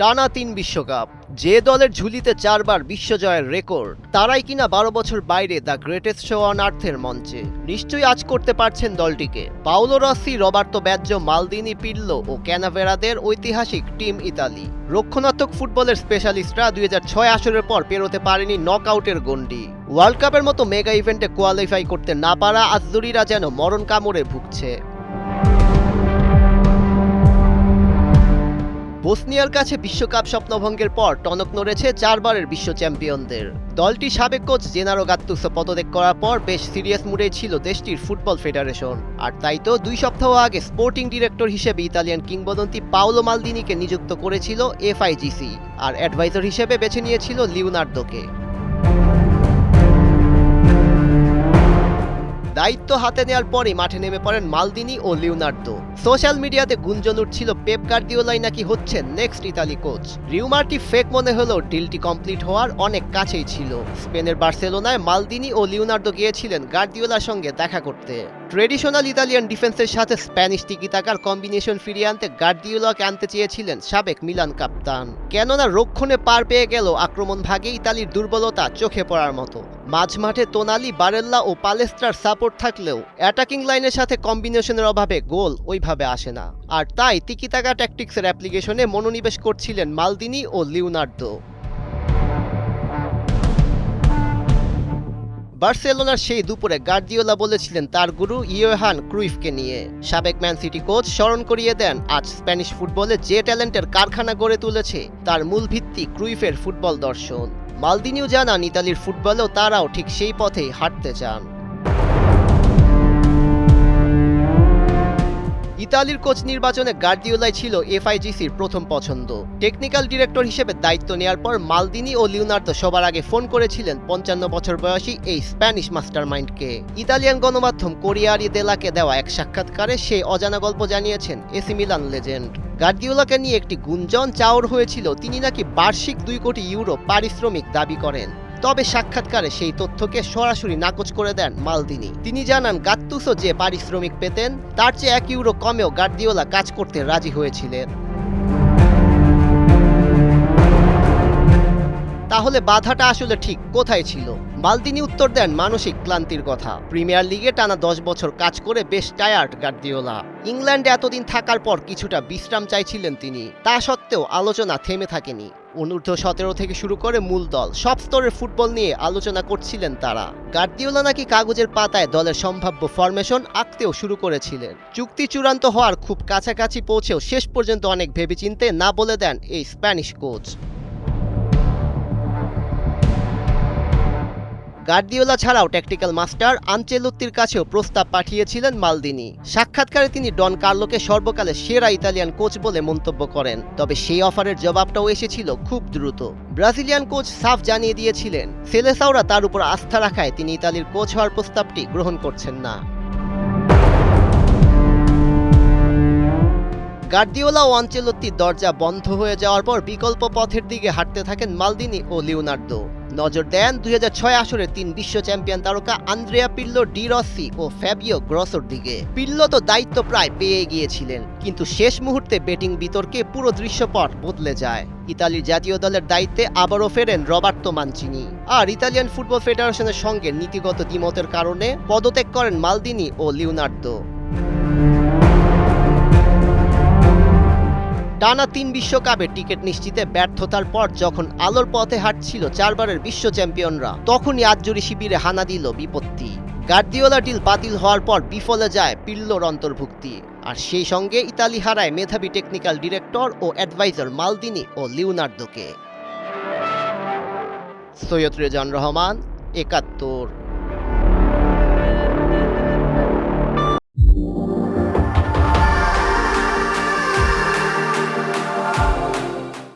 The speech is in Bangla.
টানা ৩ বিশ্বকাপ, যে দলের ঝুলিতে ৪ বার বিশ্বজয়ের রেকর্ড, তারাই কিনা ১২ বছর বাইরে দ্য গ্রেটেস্ট শো অন আর্থের মঞ্চে। নিশ্চয়ই আজ করতে পারছেন দলটিকে। পাওলো রসি, রবার্তো ব্যাজ্জো, মালদিনি, পির্লো ও ক্যানাভেরাদের ঐতিহাসিক টিম ইতালি। রক্ষণাত্মক ফুটবলের স্পেশালিস্টরা ২০০৬ আসরের পর পেরোতে পারেনি নকআউটের গণ্ডি। ওয়ার্ল্ড কাপের মতো মেগা ইভেন্টে কোয়ালিফাই করতে না পারা আজদুরিরা যেন মরণ কামড়ে ভুগছে। বসনিয়ার কাছে বিশ্বকাপ স্বপ্নভঙ্গের পর টনক নড়েছে ৪ বারের বিশ্ব চ্যাম্পিয়নদের। দলটি সাবেক কোচ জেনারো গাত্তুসো পদত্যাগ করার পর বেশ সিরিয়াস মুডে ছিল দেশটির ফুটবল ফেডারেশন। আর তাই তো ২ সপ্তাহ আগে স্পোর্টিং ডিরেক্টর হিসেবে ইতালিয়ান কিংবদন্তি পাওলো মালদিনিকে নিযুক্ত করেছিল এফআইজিসি, আর অ্যাডভাইজার হিসেবে বেছে নিয়েছিল লিওনার্দোকে। দায়িত্ব হাতে নেওয়ার পরই মাঠে নেমে পড়েন মালদিনি ও লিওনার্দো। সোশ্যাল মিডিয়াতে গুঞ্জন উঠছিল পেপ গার্দিওলাই নাকি হচ্ছেন নেক্সট ইতালি কোচ। রিউমারটি ফেক মনে হলেও ডিলটি কমপ্লিট হওয়ার অনেক কাছেই ছিল। স্পেনের বার্সেলোনায় মালদিনি ও লিওনার্দো গিয়েছিলেন গার্দিওলার সঙ্গে দেখা করতে। ট্রেডিশনাল ইতালিয়ান ডিফেন্সের সাথে স্প্যানিশ টিকি-টাকার কম্বিনেশন ফিরিয়ে আনতে গার্দিওলাকে আনতে চেয়েছিলেন সাবেক মিলান কাপ্তান। কেননা রক্ষণে পার পেয়ে গেল আক্রমণ ভাগে ইতালির দুর্বলতা চোখে পড়ার মতো। মাঝমাঠে তোনালি, বারেল্লা ও পালেস্ত্রার সাপোর্ট থাকলেও অ্যাটাকিং লাইনের সাথে কম্বিনেশনের অভাবে গোল ওইভাবে আসে না। আর তাই তিকি-টাকা ট্যাকটিক্সের অ্যাপ্লিকেশনে মনোনিবেশ করছিলেন মালদিনি ও লিওনার্দো। বার্সেলোনার সেই দুপুরে গার্দিওলা বলেছিলেন তার গুরু ইয়োহান ক্রুইফকে নিয়ে। সাবেক ম্যান সিটি কোচ স্মরণ করিয়ে দেন আজ স্প্যানিশ ফুটবলে যে ট্যালেন্টের কারখানা গড়ে তুলেছে তার মূল ভিত্তি ক্রুইফের ফুটবল দর্শন। মালদিনিও জানান ইতালির ফুটবলেও তারাও ঠিক সেই পথেই হাঁটতে চান। ইতালির কোচ নির্বাচনে গার্দিওলাই ছিল এফআইজিসির প্রথম পছন্দ। টেকনিক্যাল ডিরেক্টর হিসেবে দায়িত্ব নেওয়ার পর মালদিনি ও লিওনার্দো সবার আগে ফোন করেছিলেন ৫৫ বছর বয়সী এই স্প্যানিশ মাস্টারমাইন্ডকে। ইতালিয়ান গণমাধ্যম কোরিয়ারি দেলাকে দেওয়া এক সাক্ষাৎকারে সেই অজানা গল্প জানিয়েছেন এসি মিলান লেজেন্ড। গার্দিওলাকে নিয়ে একটি গুঞ্জন চাউর হয়েছিল তিনি নাকি বার্ষিক ২ কোটি ইউরো পারিশ্রমিক দাবি করেন। তবে সাক্ষাৎকারে সেই তথ্যকে সরাসরি নাকচ করে দেন মালদিনি। তিনি জানান গাত্তুসো যে পারিশ্রমিক পেতেন তার চেয়ে ১ ইউরো কমেও গার্দিওলা কাজ করতে রাজি হয়েছিলেন। তাহলে বাধাটা আসলে ঠিক কোথায় ছিল? মালদিনি উত্তর দেন মানসিক ক্লান্তির কথা। প্রিমিয়ার লিগে টানা ১০ বছর কাজ করে বেশ টায়ার্ড গার্দিওলা। ইংল্যান্ডে এতদিন থাকার পর কিছুটা বিশ্রাম চাইছিলেন তিনি। তা সত্ত্বেও আলোচনা থেমে থাকেনি। অনূর্ধ্ব-১৭ থেকে শুরু করে মূল দল সব স্তরের ফুটবল নিয়ে আলোচনা করছিলেন তারা। গার্দিওলা নাকি কাগজের পাতায় দলের সম্ভাব্য ফরমেশন আঁকতেও শুরু করেছিলেন। চুক্তি চূড়ান্ত হওয়ার খুব কাছাকাছি পৌঁছেও শেষ পর্যন্ত অনেক ভেবেচিন্তে না বলে দেন এই স্প্যানিশ কোচ। গার্দিওলা ছাড়াও ট্যাকটিক্যাল মাস্টার আনচেলোত্তির কাছেও প্রস্তাব পাঠিয়েছিলেন মালদিনি। সাক্ষাৎকারে তিনি ডন কার্লোকে সর্বকালের সেরা ইতালিয়ান কোচ বলে মন্তব্য করেন। তবে সেই অফারের জবাবটাও এসেছিল খুব দ্রুত। ব্রাজিলিয়ান কোচ সাফ জানিয়ে দিয়েছিলেন সেলেসাওরা তার উপর আস্থা রাখায় তিনি ইতালির কোচ হওয়ার প্রস্তাবটি গ্রহণ করছেন না। গার্দিওলা ও আনচেলোত্তির দরজা বন্ধ হয়ে যাওয়ার পর বিকল্প পথের দিকে হাঁটতে থাকেন মালদিনি ও লিওনার্দো। নজর দেন ২০০৬ আসরের ৩ বিশ্ব চ্যাম্পিয়ন তারকা আন্দ্রেয়া পির্লো, ডি রসি ও ফ্যাবিও গ্রসোর দিকে। পির্লো তো দায়িত্ব প্রায় পেয়ে গিয়েছিলেন, কিন্তু শেষ মুহূর্তে ব্যাটিং বিতর্কে পুরো দৃশ্যপট বদলে যায়। ইতালির জাতীয় দলের দায়িত্বে আবারও ফেরেন রবার্তো মানচিনি। আর ইতালিয়ান ফুটবল ফেডারেশনের সঙ্গে নীতিগত দ্বিমতের কারণে পদত্যাগ করেন মালদিনি ও লিওনার্দো। টানা ৩ বিশ্বকাপে টিকিট নিশ্চিতে ব্যর্থতার পর যখন আলোর পথে হাঁটছিল ৪ বারের বিশ্ব চ্যাম্পিয়নরা, তখনই আজজুরি শিবিরে হানা দিল বিপত্তি। গার্দিওলা ডিল বাতিল হওয়ার পর বিফলে যায় পির্লোর অন্তর্ভুক্তি। আর সেই সঙ্গে ইতালি হারায় মেধাবী টেকনিক্যাল ডিরেক্টর ও অ্যাডভাইজার মালদিনি ও লিওনার্দোকে। সৈয়দ রেজান রহমান, ৭১।